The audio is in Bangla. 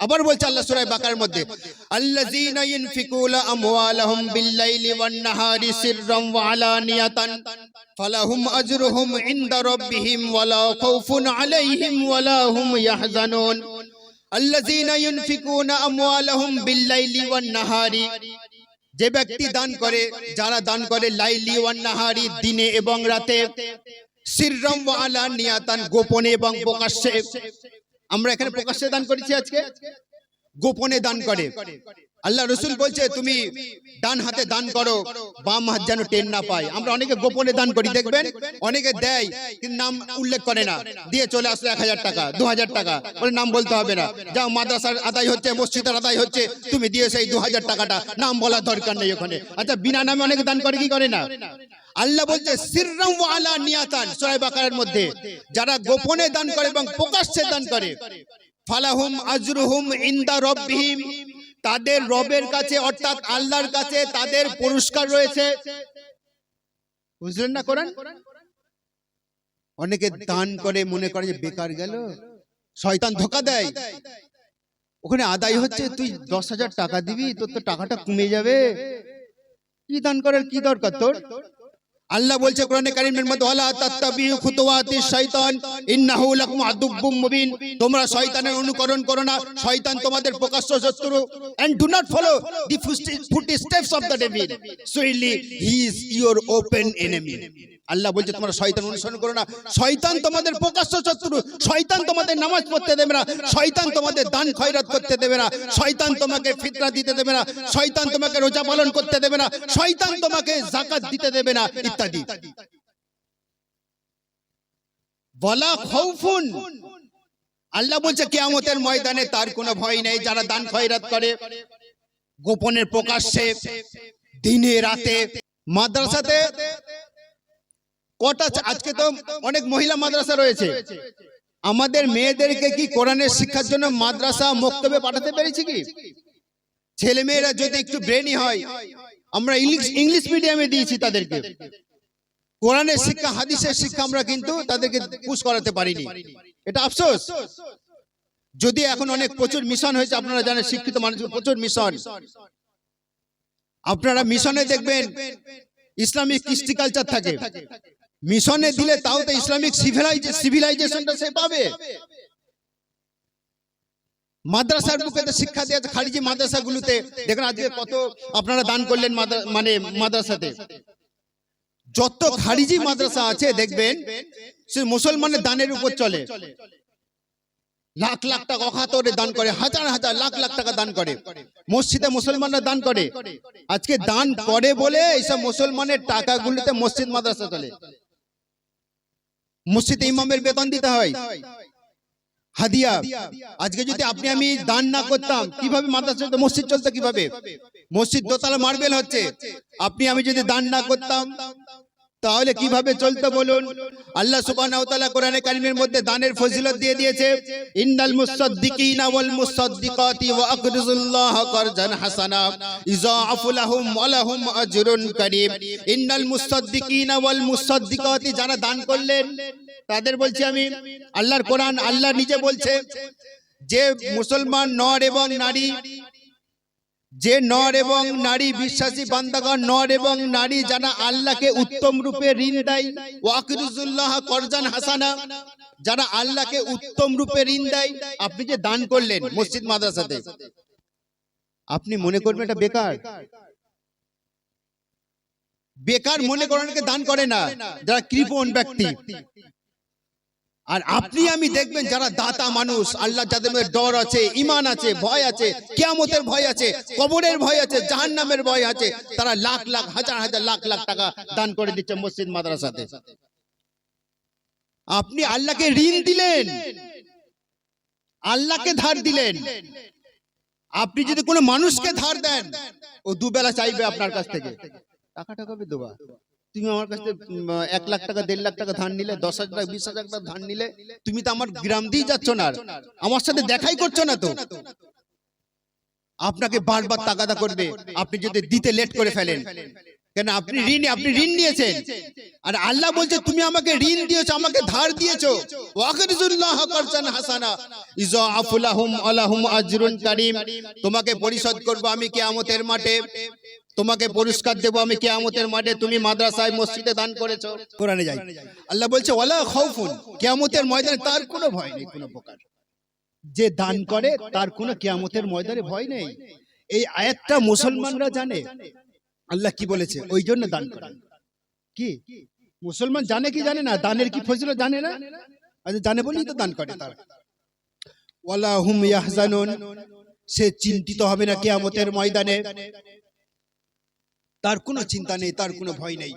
আবার বলছে আল্লাহ সূরা বাকারার মধ্যে, আল্লাযীনা ইউনফিকুনা আমওয়ালাহুম বিল-লাইলি ওয়ান-নাহারি সিররাম ওয়া আলানিয়াতান ফালাহুম আজরুহুম ইনদা রাব্বিহিম ওয়ালা খাউফুন আলাইহিম ওয়ালা হুম ইয়াহজানুন। আল্লাযীনা ইউনফিকুনা আমওয়ালাহুম বিল-লাইলি ওয়ান-নাহারি, যে ব্যক্তি দান করে, যারা দান করে লাইলি ওয়ান-নাহারি, দিনে এবং রাতে, সিররাম ওয়া আলানিয়াতান, গোপনে এবং প্রকাশ্যে। আমরা এখানে প্রকাশ্যে দান করেছি, আজকে গোপনে দান করে। আল্লাহ রাসূল বলছে তুমি ডান হাতে দান করো, বাম হাত যেন টের না পায়। আমরা অনেকে গোপনে দান করি, দেখবেন অনেকে দেয় কিন্তু নাম উল্লেখ করে না, দিয়ে চলে আসলো 1000 টাকা 2000 টাকা, বলে নাম বলতে হবে না, যাও মাদ্রাসার আদায় হচ্ছে, মসজিদের আদায় হচ্ছে, তুমি দিয়ে সেই 2000 টাকাটা, নাম বলার দরকার নেই ওখানে। আচ্ছা, বিনা নামে অনেকে দান করে, কি করে না? আল্লাহ বলছে সিররাম ওয়া আলানিয়াতান, সূরা বাকারার মধ্যে, যারা গোপনে দান করে এবং প্রকাশ্যে দান করে, ফালাহুম আজরুহুম ইনদা রাব্বিহিম, তাদের রবের কাছে অর্থাৎ আল্লাহর কাছে তাদের পুরস্কার রয়েছে। বুঝলেন না কোরআন? অনেকে দান করে মনে করে যে বেকার গেল, শয়তান ধোঁকা দেয়, ওখানে আদায় হচ্ছে, তুই 10,000 টাকা দিবি, তোর তো টাকাটা কমে যাবে, কি দান করার কি দরকার তোর? আল্লাহ বলছে কোরআনে কারীমের মধ্যে, ওয়ালা তাত্তাবিউ খুতুওয়াতিশ শাইতান ইন্নাহু লাকুম আদুব্বুম মুবিন, তোমরা শয়তানের অনুকরণ করো না, শয়তান তোমাদের প্রকাশ্য শত্রু। and do not follow the footsteps of the devil, surely he is your open enemy। আল্লাহ বলছে তোমরা শয়তান অনুসরণ করো না, শয়তান তোমাদের প্রকাশ্য শত্রু, শয়তান তোমাদের নামাজ পড়তে দেবে না, শয়তান তোমাদের দান খয়রাত করতে দেবে না, শয়তান তোমাকে ফিতরা দিতে দেবে না, শয়তান তোমাকে রোজা পালন করতে দেবে না, শয়তান তোমাকে যাকাত দিতে দেবে না, ইত্যাদি। ওয়ালা খাউফুন, আল্লাহ বলছে কিয়ামতের ময়দানে তার কোনো ভয় নেই, যারা দান খয়রাত করে গোপনে প্রকাশ্যে, দিনে রাতে। মাদ্রাসাতে কটা, আজকে তো অনেক মহিলা মাদ্রাসা রয়েছে, আমাদের মেয়েদেরকে কি কোরআনের শিক্ষার জন্য মাদ্রাসা মক্তবে পাঠাতে পেরেছি কি? ছেলে মেয়েরা যদি একটু ব্রেনি হয়, আমরা ইংলিশ মিডিয়ামে দিয়েছি তাদেরকে, কোরআনের শিক্ষা হাদিসের শিক্ষা আমরা কিন্তু তাদেরকে পুশ করাতে পারিনি, এটা আফসোস। যদি এখন অনেক প্রচুর মিশন হয়েছে, আপনারা জানেন শিক্ষিত মানুষ প্রচুর মিশন, আপনারা মিশনে দেখবেন ইসলামিক কৃষ্টি কালচার থাকে, মিশনে দিলে তাও তো ইসলামিক সিভিলাইজেশনটা সে পাবে। মাদ্রাসার বুকে শিক্ষা দেওয়া, খারিজি মাদ্রাসাগুলোতে দেখেন আজকে কত আপনারা দান করলেন, মানে মাদ্রাসাতে যত খারিজি মাদ্রাসা আছে দেখবেন সে মুসলমানের দানের উপর চলে, লাখ লাখ টাকা অখাতরে দান করে, হাজার হাজার লাখ লাখ টাকা দান করে, মসজিদে মুসলমানরা দান করে। আজকে দান করে বলে এইসব মুসলমানের টাকাগুলোতে মসজিদ মাদ্রাসা চলে, মসজিদে ইমামের বেতন দিতে হয়, হাদিয়া। আজকে যদি আপনি আমি দান না করতাম, কিভাবে মাদ্রাসা মসজিদ চলতো? কিভাবে মসজিদ দোতলা মার্বেল হচ্ছে, আপনি আমি যদি দান না করতাম তাহলে কিভাবে চলতো বলুন? আল্লাহ সুবহানাহু ওয়া তাআলা কোরআনে কারীমের মধ্যে দানের ফজিলত দিয়ে দিয়েছে, ইন্নাল মুসাদ্দিকিনা ওয়াল মুসাদ্দিকাতি ওয়া আকরিজুল্লাহ কারজান হাসানা ইযাআফু লাহুম ওয়া লাহুম আজরুন কারীম। ইন্নাল মুসাদ্দিকিনা ওয়াল মুসাদ্দিকাতি, যারা দান করলেন তাদের বলছি আমি, আল্লাহর কোরআন, আল্লাহ নিজে বলছে যে মুসলমান নর এবং নারী, যে নর এবং নারী বিশ্বাসী বান্দাগণ, নর এবং নারী যারা আল্লাহকে উত্তম রূপে ঋণ দেয়, ওয়াকিরুজুল্লাহ করজান হাসানা, যারা আল্লাহকে উত্তম রূপে ঋণ দেয়। আপনি যে দান করলেন মসজিদ মাদ্রাসাতে, আপনি মনে করবেন এটা বেকার, বেকার মনে করেন, দান করে না যারা কৃপণ ব্যক্তি। আর আপনি আমি দেখবেন যারা দাতা মানুষ, আল্লাহ যাদের মধ্যে ডর আছে, ঈমান আছে, ভয় আছে, কিয়ামতের ভয় আছে, কবরের ভয় আছে, জাহান্নামের ভয় আছে, তারা লাখ লাখ হাজার হাজার লাখ লাখ টাকা দান করে দিচ্ছে মসজিদ মাদ্রাসাতে। আপনি আল্লাহকে ঋণ দিলেন, আল্লাহকে ধার দিলেন। আপনি যদি কোনো মানুষকে ধার দেন, ও দুবেলা চাইবে আপনার কাছ থেকে, টাকাটা কবে দেবা? তুমি আমার কাছে 1 লাখ টাকা 1.5 লাখ টাকা ধার নিলে, 10,000 টাকা 20,000 টাকা ধার নিলে, তুমি তো আমার গ্রাম দিয়ে যাচ্ছ না, আমার সাথে দেখাই করছো না তো। আপনাকে বারবার তাগাদা করবে আপনি যদি দিতে লেট করে ফেলেন। কেন আপনি ঋণ নিয়েছেন, আর আল্লাহ বলছে তুমি আমাকে ঋণ দিয়েছো, আমাকে ধার দিয়েছো। ওয়াকরিজুল্লাহ কারজান হাসানা ইযাআফু লাহুম আলাহুম আজরুন কারীম, তোমাকে পরিশোধ করব আমি কিয়ামতের মাঠে, তোমাকে পুরস্কার দেব আমি কিয়ামতের মাঠে, তুমি মাদ্রাসায় মসজিদে দান করেছো। কোরআনে যাই আল্লাহ বলছে ওয়ালা খাউফুন, কিয়ামতের ময়দানে তার কোনো ভয় নেই, কোনো প্রকার। যে দান করে তার কোনো কিয়ামতের ময়দানে ভয় নেই। এই আয়াতটা মুসলমানরা জানে আল্লাহ কি বলেছে, ওই জন্য দান করে। কি মুসলমান জানে কি জানে না, দানের কি ফজিলত জানে না? আচ্ছা জানে বলেই তো দান করে। তার ওয়ালা হুম ইয়াহজানুন, সে চিন্তিত হবে না কিয়ামতের ময়দানে, তার কোনো চিন্তা নেই, তার কোনো ভয় নেই।